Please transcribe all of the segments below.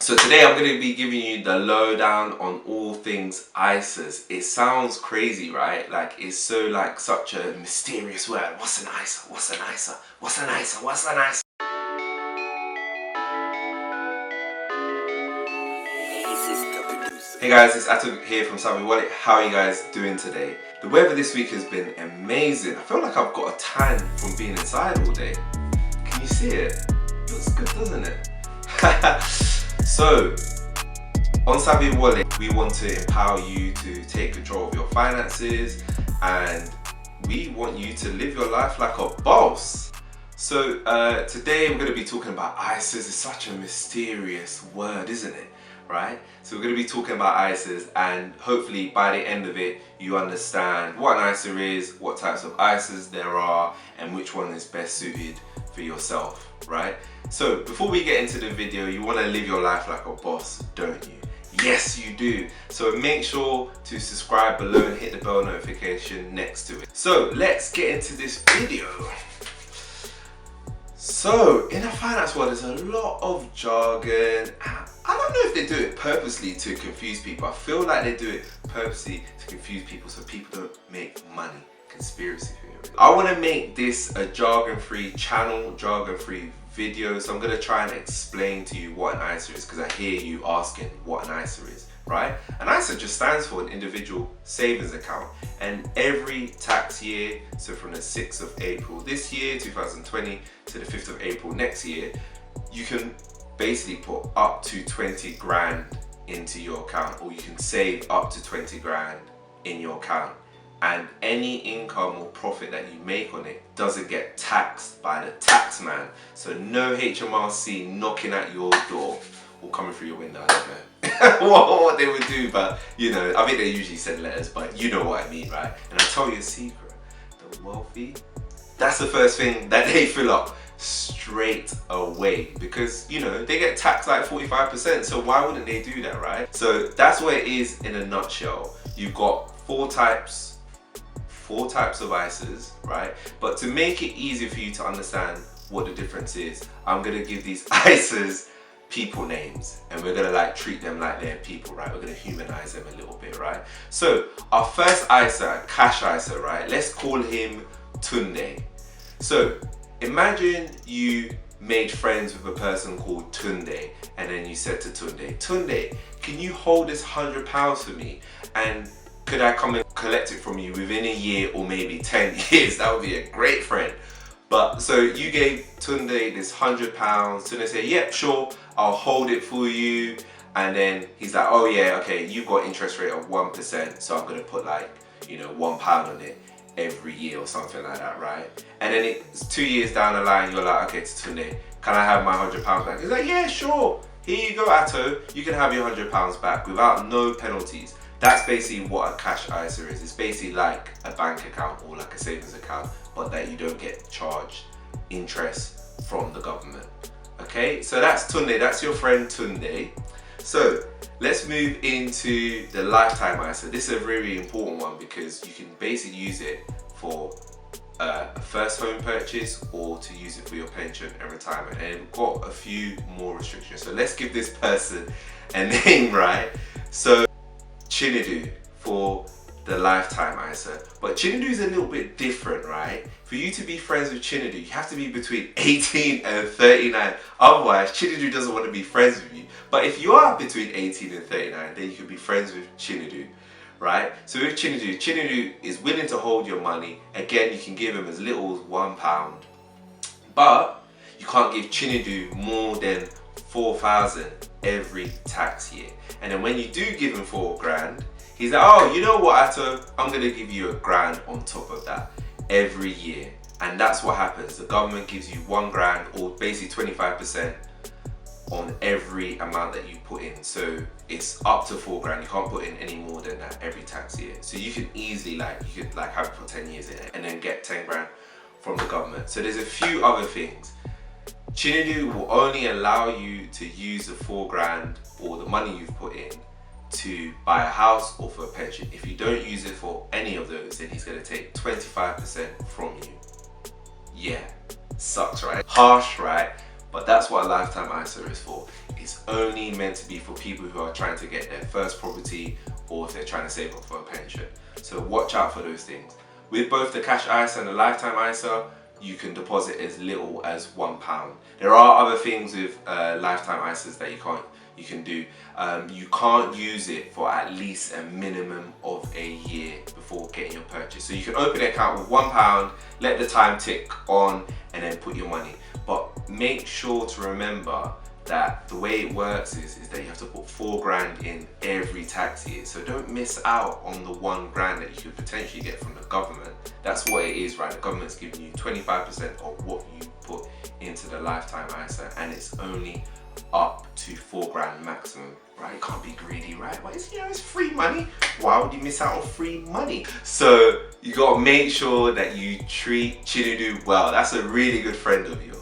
So today I'm going to be giving you the lowdown on all things ISAs. It sounds crazy, right? Like it's so like such a mysterious word. What's an ISA? What's an ISA? What's an ISA? What's an ISA? Hey guys, it's Ato here from Savvy Wallet. How are you guys doing today? The weather this week has been amazing. I feel like I've got a tan from being inside all day. Can you see it? Looks good, doesn't it? So, on Savvy Wallet, we want to empower you to take control of your finances, and we want you to live your life like a boss. So today we're going to be talking about ISAs. It's such a mysterious word, isn't it? Right? So we're going to be talking about ISAs, and hopefully by the end of it you understand what an ISA is, what types of ISAs there are, and which one is best suited for yourself, right? So before we get into the video, you want to live your life like a boss, don't you? Yes, you do. So make sure to subscribe below and hit the bell notification next to it. So let's get into this video. So in the finance world, there's a lot of jargon. I don't know if they do it purposely to confuse people. I feel like they do it purposely to confuse people so people don't make money. Conspiracy theory. I want to make this a jargon-free channel, jargon-free video. So I'm going to try and explain to you what an ISA is, because I hear you asking what an ISA is, right? An ISA just stands for an individual savings account, and every tax year, so from the 6th of April this year, 2020, to the 5th of April next year, you can basically put up to 20 grand into your account, or you can save up to 20 grand in your account, and any income or profit that you make on it doesn't get taxed by the tax man. So no HMRC knocking at your door or coming through your window. I don't know what they would do, but you know, I think they usually send letters, but you know what I mean, right? And I'll tell you a secret, the wealthy, that's the first thing that they fill up straight away, because you know they get taxed like 45%, so why wouldn't they do that, right? So that's what it is in a nutshell. You've got four types of ISAs, right? But to make it easier for you to understand what the difference is, I'm gonna give these ISAs people names, and we're gonna like treat them like they're people, right? We're gonna humanize them a little bit, right? So our first ISA, cash ISA, right? Let's call him Tunde. So imagine you made friends with a person called Tunde, and then you said to Tunde, Tunde, can you hold this £100 for me? And could I come and collect it from you within a year or maybe 10 years? That would be a great friend. But so you gave Tunde this £100. Tunde said, yep, sure, I'll hold it for you. And then he's like, oh yeah, okay, you've got interest rate of 1%, so I'm gonna put like, you know, £1 on it every year or something like that, right? And then it's 2 years down the line, you're like, okay, to Tunde, can I have my £100 back? He's like, yeah, sure. Here you go, Atto. You can have your £100 back without no penalties. That's basically what a cash ISA is. It's basically like a bank account or like a savings account, but that you don't get charged interest from the government. Okay, so that's Tunde, that's your friend Tunde. So let's move into the lifetime ISA. This is a very important one because you can basically use it for a first home purchase or to use it for your pension and retirement, and we've got a few more restrictions. So let's give this person a name, right? So Chinedu for the lifetime ISA. But Chinedu is a little bit different, right? For you to be friends with Chinedu, you have to be between 18 and 39. Otherwise, Chinedu doesn't want to be friends with you. But if you are between 18 and 39, then you can be friends with Chinedu, right? So with Chinedu, Chinedu is willing to hold your money. Again, you can give him as little as £1. But you can't give Chinedu more than 4,000 every tax year. And then when you do give him 4 grand, he's like, oh, you know what, Atto, I'm gonna give you £1 grand on top of that every year. And that's what happens. The government gives you 1 grand, or basically 25% on every amount that you put in. So it's up to 4 grand. You can't put in any more than that every tax year. So you can easily you could have it for 10 years in it and then get 10 grand from the government. So there's a few other things. Chinedu will only allow you to use the 4 grand or the money you've put in to buy a house or for a pension. If you don't use it for any of those, then he's going to take 25% from you. Yeah, sucks, right? Harsh, right? But that's what a lifetime ISA is for. It's only meant to be for people who are trying to get their first property or if they're trying to save up for a pension. So watch out for those things. With both the cash ISA and the lifetime ISA, you can deposit as little as £1. There are other things with lifetime ISAs that you can do. You can't use it for at least a minimum of a year before getting your purchase. So you can open an account with £1, let the time tick on, and then put your money. But make sure to remember that the way it works is that you have to put £4 in every tax year. So don't miss out on the £1 that you could potentially get from the government. That's what it is, right? The government's giving you 25% of what you put into the lifetime ISA, and it's only up to £4 maximum, right? You can't be greedy, right? Well, it's free money. Why would you miss out on free money? So you gotta make sure that you treat Chinedu well. That's a really good friend of yours.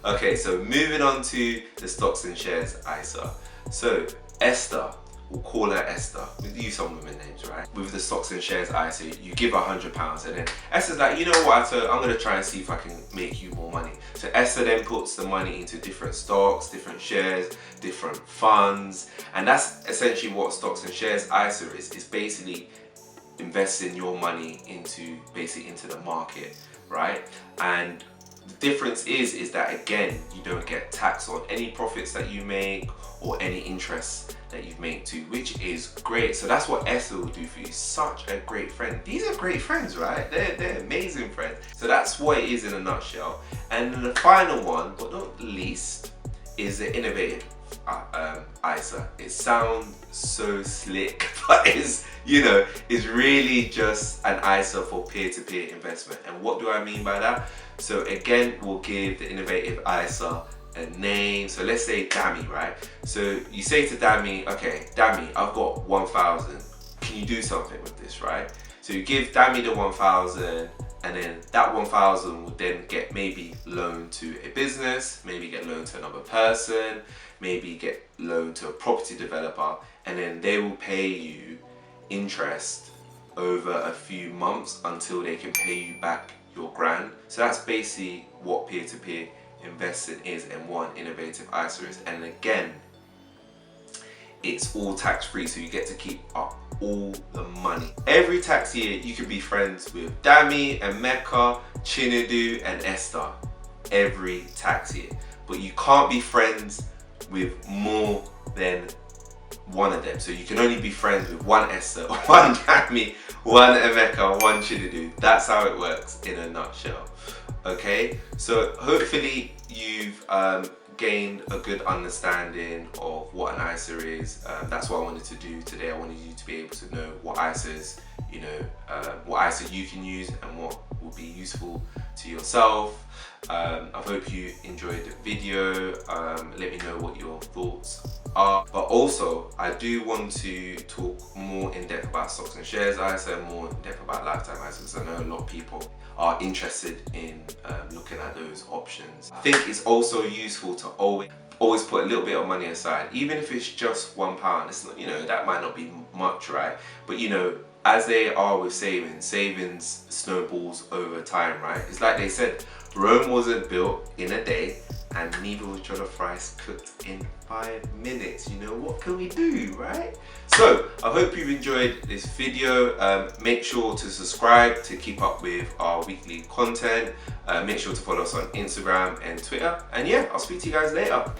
Okay, so moving on to the stocks and shares ISA. So Esther, we'll call her Esther. We use some women names, right? With the stocks and shares ISA, you give her £100, and then Esther's like, you know what? So I'm gonna try and see if I can make you more money. So Esther then puts the money into different stocks, different shares, different funds, and that's essentially what stocks and shares ISA is. It's basically investing your money into the market, right? And the difference is that again, you don't get taxed on any profits that you make or any interest that you make too, which is great. So that's what Esther will do for you. Such a great friend. These are great friends, right? They're amazing friends. So that's what it is in a nutshell. And then the final one, but not least, is the innovative ISA. It sounds so slick, but it's really just an ISA for peer-to-peer investment. And what do I mean by that? So again, we'll give the innovative ISA a name. So let's say Dammy, right? So you say to Dammy, okay, Dammy, I've got 1,000. Can you do something with this, right? So you give Dammy the 1,000, and then that 1,000 will then get maybe loaned to a business, maybe get loaned to another person, maybe get loaned to a property developer, and then they will pay you interest over a few months until they can pay you back your grand. So that's basically what peer-to-peer investing is and what an innovative ISA is. And again, it's all tax-free, so you get to keep up all the money. Every tax year, you can be friends with Dammy and Mecca, Chinedu and Esther every tax year. But you can't be friends with more than one of them. So you can only be friends with one Esther, one Dammy, one Emeka, one Chinedu. That's how it works in a nutshell. Okay, so hopefully you've gained a good understanding of what an ISA is. That's what I wanted to do today. I wanted you to be able to know what ISAs, what ISA you can use and what will be useful to yourself. I hope you enjoyed the video. Let me know what your thoughts are. But also, I do want to talk more in depth about stocks and shares ISA, more in depth about lifetime ISA, because I know a lot of people are interested in looking at those options. I think it's also useful to always put a little bit of money aside, even if it's just £1. It's not, that might not be much, right? But as they are with savings snowballs over time, right? It's like they said, Rome wasn't built in a day, and neither was jollof rice cooked in 5 minutes. What can we do, right? So I hope you've enjoyed this video. Make sure to subscribe to keep up with our weekly content. Make sure to follow us on Instagram and Twitter. And yeah, I'll speak to you guys later.